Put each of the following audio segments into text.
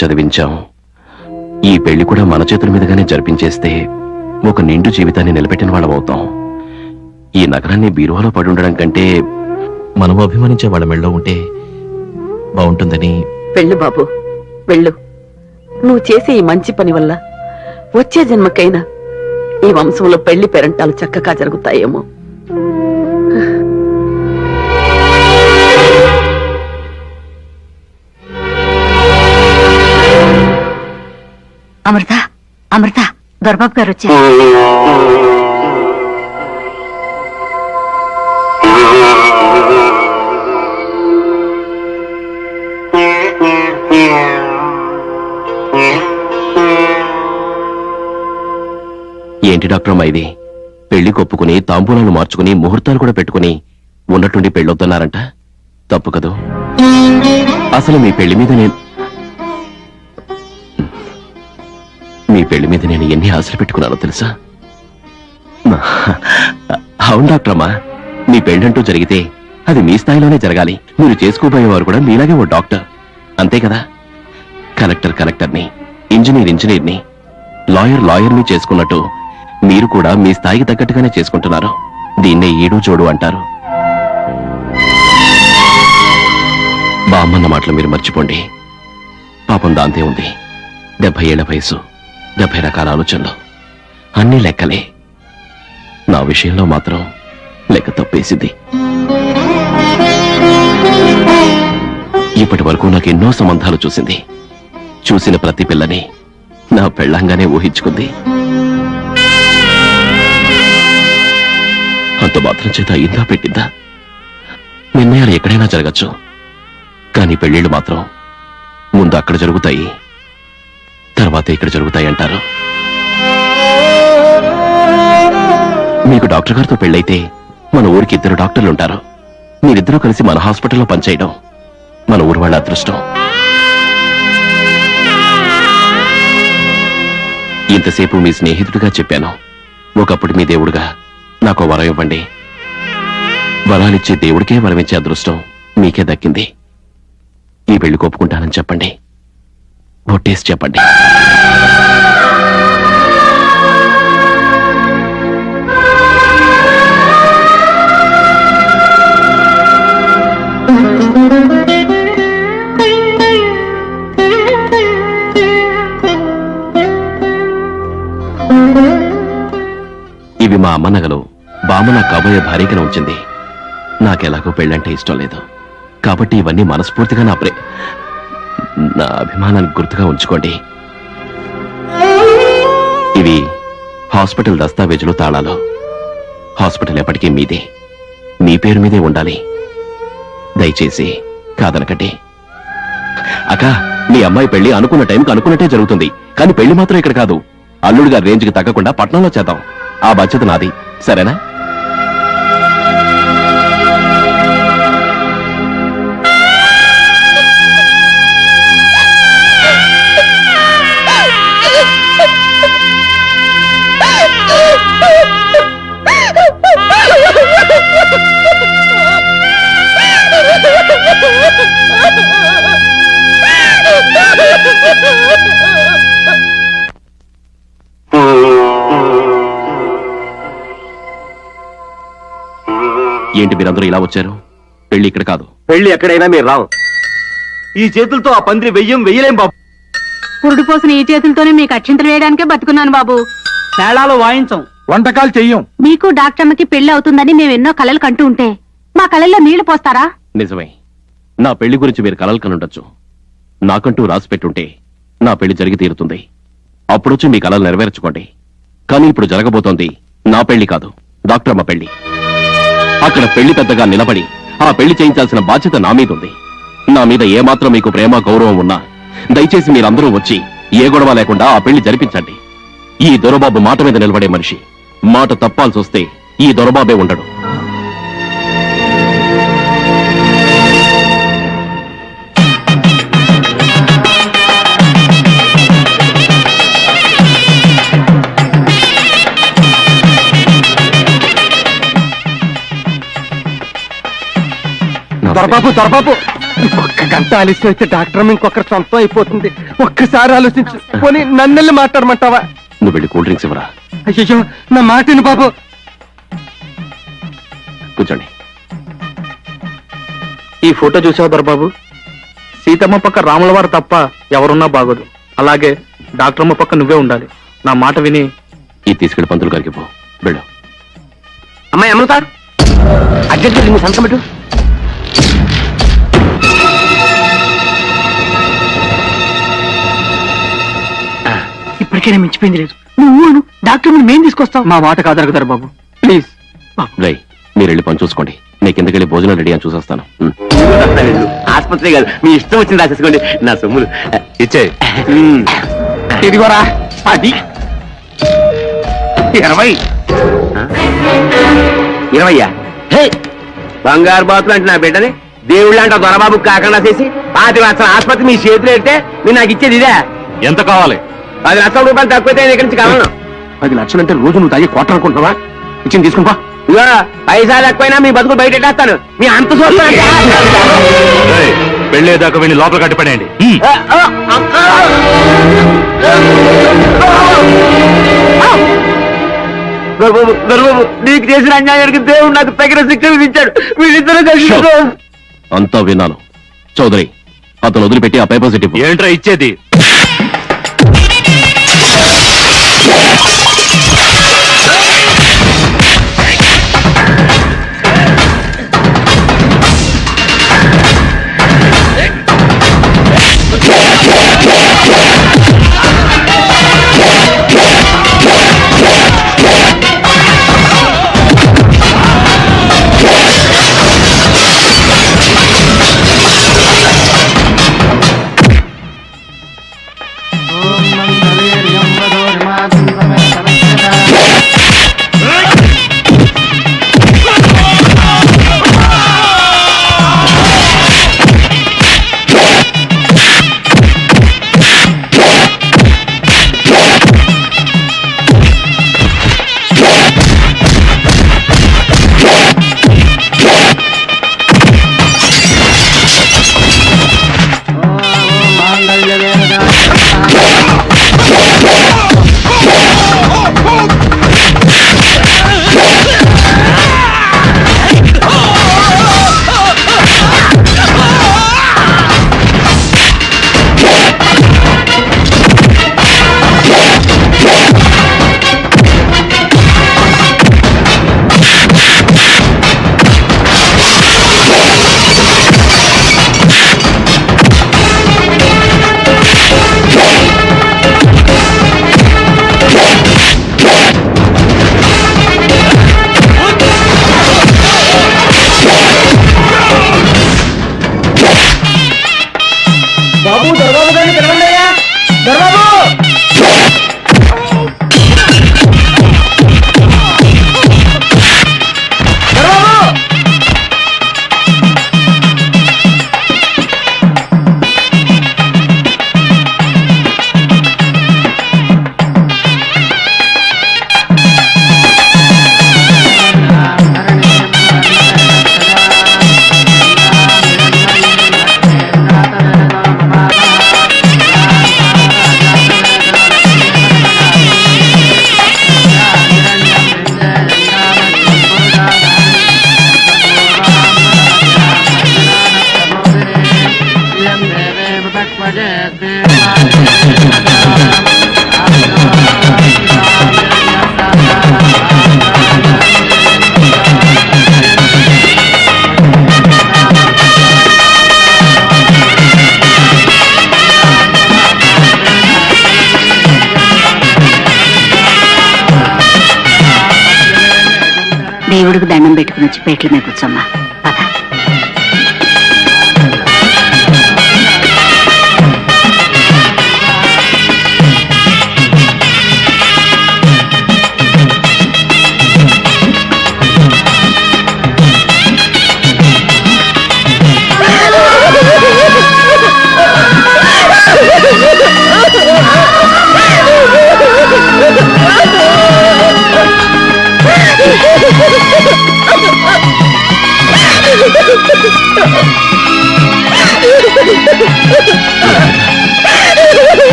చదివించాం. ఈ పెళ్లి కూడా మన చేతుల మీదుగానే జరిపించేస్తే ఒక నిండు జీవితాన్ని నిలబెట్టిన వాళ్ళం అవుతాం. ఈ నగరాన్ని బీరువాలో పడి ఉండడం కంటే మనం అభిమానించే వాళ్ళ మెళ్ళలో ఉంటే బాగుంటుందని. వెళ్ళు బాబు, వెళ్ళు. నువ్వు చేసే ఈ మంచి పని వల్ల వచ్చే జన్మకైనా ఈ వంశంలో పెళ్లి పెరంటాలు చక్కగా జరుగుతాయేమో. అమృత, అమృత, దొరబాబు గారు వచ్చారు. ఏంటి డాక్టర్ అమ్మా ఇది? పెళ్లి కొప్పుకుని తాంబూలాలు మార్చుకుని ముహూర్తాలు కూడా పెట్టుకుని ఉన్నట్టుండి పెళ్ళొద్దన్నారంట. తప్పు కదూ? అసలు మీ పెళ్లి మీద నేను ఎన్ని ఆశలు పెట్టుకున్నానో తెలుసా? అవును డాక్టర్ అమ్మా, మీ పెళ్ళంటూ జరిగితే అది మీ స్థాయిలోనే జరగాలి. మీరు చేసుకోబోయేవారు కూడా మీలాగే ఓ డాక్టర్, అంతే కదా? కలెక్టర్ని, ఇంజనీర్ని, లాయర్ని చేసుకున్నట్టు మీరు కూడా మీ స్థాయికి తగ్గట్టుగానే చేసుకుంటున్నారు. దీన్నే ఈడు జోడు అంటారు. బామ్మన్న మాటలు మీరు మర్చిపోండి. పాపం దాంతే ఉంది. 70 ఏళ్ల వయసు, 70 రకాల ఆలోచనలు, అన్నీ లెక్కలే. నా విషయంలో మాత్రం లెక్క తప్పేసింది. ఇప్పటి వరకు నాకు ఎన్నో సంబంధాలు చూసింది. చూసిన ప్రతి పిల్లని నా పెళ్ళంగానే ఊహించుకుంది. అంత మాత్రం చేత అయిందా పెట్టిందా? నిర్ణయాలు ఎక్కడైనా జరగచ్చు, కానీ పెళ్లిళ్ళు మాత్రం ముందు అక్కడ జరుగుతాయి, తర్వాత ఇక్కడ జరుగుతాయి అంటారు. మీకు డాక్టర్ గారితో పెళ్ళైతే మన ఊరికి 2 డాక్టర్లు ఉంటారు. మీరిద్దరూ కలిసి మన హాస్పిటల్లో పనిచేయడం మన ఊరు వాళ్ళ అదృష్టం. ఇంతసేపు మీ స్నేహితుడిగా చెప్పాను. ఒకప్పుడు మీ దేవుడుగా నాకు వరం ఇవ్వండి. వరాలిచ్చే దేవుడికే వరమిచ్చే అదృష్టం మీకే దక్కింది. ఈ పెళ్లి కోపుకుంటానని చెప్పండి. ఒట్టేసి చెప్పండి. ఇవి మా అమ్మ నగలు. బామ్మ నా కాబోయే భార్యగా ఉంచింది. నాకెలాగో పెళ్ళంటే ఇష్టం లేదు, కాబట్టి ఇవన్నీ మనస్ఫూర్తిగా నా అభిమానానికి గుర్తుగా ఉంచుకోండి. ఇవి హాస్పిటల్ దస్తావేజులు, తాళాలు. హాస్పిటల్ ఎప్పటికీ మీదే, మీ పేరు మీదే ఉండాలి. దయచేసి కాదనకండి. అక్క, మీ అమ్మాయి పెళ్లి అనుకున్న టైంకి అనుకున్నట్టే జరుగుతుంది, కానీ పెళ్లి మాత్రం ఇక్కడ కాదు. అల్లుడు గారి రేంజ్కి తగ్గకుండా పట్నంలో చేద్దాం. ఆ బాధ్యత నాది, సరేనా? ఏంటి మీరందరూ ఇలా వచ్చారు? పెళ్లి ఇక్కడ కాదు. పెళ్లి ఎక్కడైనా మీరు రావు. ఈ చేతులతో ఆ పందిరి వెయ్యలేం బాబు. పురుడు పోసిన ఈ చేతులతోనే మీకు అక్షింతలు వేయడానికే బతుకున్నాను బాబు. మేళాలు వాయించం, వంటకాలు చెయ్యం. మీకు డాక్టర్మకి పెళ్లి అవుతుందని మేము ఎన్నో కలలు కంటూ ఉంటే మా కళల్లో నీళ్లు పోస్తారా? నిజమే, నా పెళ్లి గురించి మీరు కలలు కనుండొచ్చు. నాకంటూ రాసి పెట్టుంటే నా పెళ్లి జరిగి తీరుతుంది. అప్పుడొచ్చి మీ కలలు నెరవేర్చుకోండి. కానీ ఇప్పుడు జరగబోతోంది నా పెళ్లి కాదు, డాక్టర్ అమ్మ పెళ్లి. అక్కడ పెళ్లి పెద్దగా నిలబడి ఆ పెళ్లి చేయించాల్సిన బాధ్యత నా మీద ఉంది. నా మీద ఏమాత్రం మీకు ప్రేమ గౌరవం ఉన్నా దయచేసి మీరందరూ వచ్చి ఏ గొడవ లేకుండా ఆ పెళ్లి జరిపించండి. ఈ దొరబాబు మాట మీద నిలబడే మనిషి. మాట తప్పాల్సి వస్తే ఈ దొరబాబే ఉండడు. దొరబాబు, దొరబాబు, ఒక్క గంట ఆలస్యం అయితే డాక్టర్ ఇంకొకరు సొంతం అయిపోతుంది. ఒక్కసారి ఆలోచించు. పోనీ నన్నెళ్ళి మాట్లాడమంటావా? నువ్వు వెళ్ళి కూల్ డ్రింక్స్ ఇవ్వరా. అయ్యో నా మాటిని బాబు. కూర్చోండి. ఈ ఫోటో చూసావు దొరబాబు? సీతమ్మ పక్క రాముల వారు తప్ప ఎవరున్నా బాగోదు. అలాగే డాక్టర్ అమ్మ పక్క నువ్వే ఉండాలి. నా మాట విని ఈ తీసుకెళ్లి పంతులు గారికి పో. వెళ్ళు. అమ్మాయి అమ్మ సార్ అర్జెంట్ నీ సంతకం పెట్టు. ఇప్పటికైనా మించిపోయింది లేదు. నువ్వు డాక్టర్ మేం తీసుకొస్తావు. మా మాట కాదరగదారు బాబు, ప్లీజ్. రై, మీరు వెళ్ళి పని చూసుకోండి. నేను కిందకి వెళ్ళి భోజనం రెడీ అని చూసేస్తాను. ఆసుపత్రి కాదు, మీ ఇష్టం వచ్చింది రాసేసుకోండి. నా సొమ్ములు ఇచ్చే. ఇదిగోరా 10, 20. 20 బంగారు బాతులు అంటే నా బిడ్డని దేవుళ్ళు అంటే దొరబాబు కాకుండా చేసి 5 లక్షల ఆసుపత్రి మీ చేతులు పెడితే మీరు నాకు ఇచ్చేది ఇదే. ఎంత కావాలి? 10 లక్షల రూపాయలు తక్కువైతే నేను ఇక్కడి నుంచి కావాలను. 10 లక్షలంటే రోజు నువ్వు తాగి క్వార్టర్ అనుకుంటున్నావా? ఇచ్చింది తీసుకుంటా. ఇగో పైసలు ఎక్కువైనా మీ బతుకులు బయట పెట్టేస్తాను. మీ అంత చూస్తానంటే వెళ్ళేదాకా వెళ్ళి లోపల కట్టిపడేయండి. దొరబాబు నీకు చేసిన అన్యాయానికి దేవుడు నాకు తగిన శిక్ష విధించాడు. వీళ్ళిద్దరూ కలిసి అంతా విన్నాను. చౌదరి, అతను వదిలిపెట్టి ఆ పేపర్స్ ఇట్టి. ఏంట్రా ఇచ్చేది? దేవుడికి దండం పెట్టుకుని వచ్చి పేట్ల మీద కూర్చోమ్మా. పద.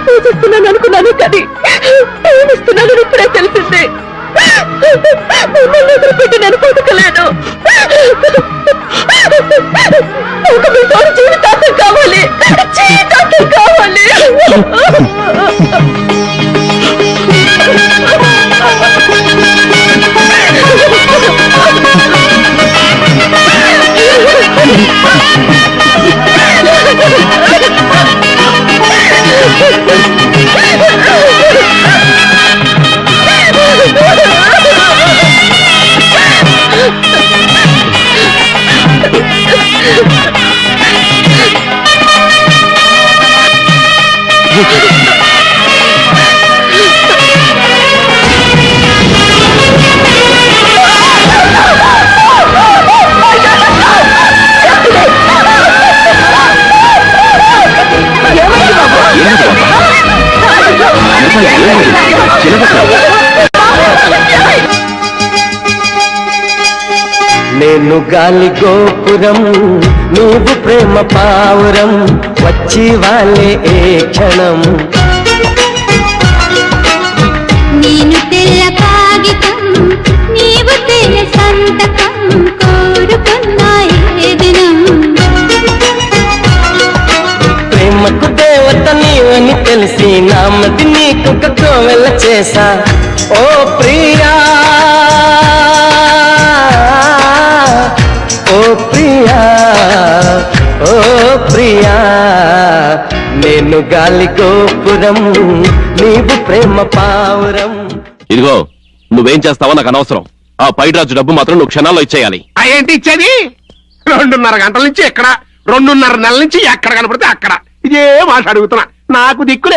పూజిస్తున్నాను అనుకున్నాను కానీ ప్రేమిస్తున్నానని ఇప్పుడే తెలిసింది. మిమ్మల్ని వదిలిపెట్టి నేను బతకలేను. ఒక మీ తోడు జీవితాంతం కావాలి, జీవితాంతం కావాలి. నేను గాలి గోపురం, నువ్వు ప్రేమ పావురం, వచ్చి వాళ్ళే ఏ క్షణం. నేను తెల్ల కాగితం, నీవు తెల్ల సంతకం, కోరుకున్నా ఏ దినం. ప్రేమకు దేవత నీవని తెలిసి నామది నీకు కోవెల చేసా. ఓ ప్రియా, ఓ ప్రియా, ఓ ప్రియా, నేను గాలి గోపురం, నీవు ప్రేమ పావురం. ఇదిగో నువ్వేం చేస్తావో నాకు అనవసరం. ఆ పైరాజు డబ్బు మాత్రం నువ్వు క్షణాల్లో ఇచ్చేయాలి. ఏంటి ఇచ్చేది? 2:30 గంటల నుంచి ఎక్కడ, 2:30 నెలల నుంచి ఎక్కడ కనపడితే అక్కడ ఇదే మాట అడుగుతున్నా. నాకు దిక్కులే.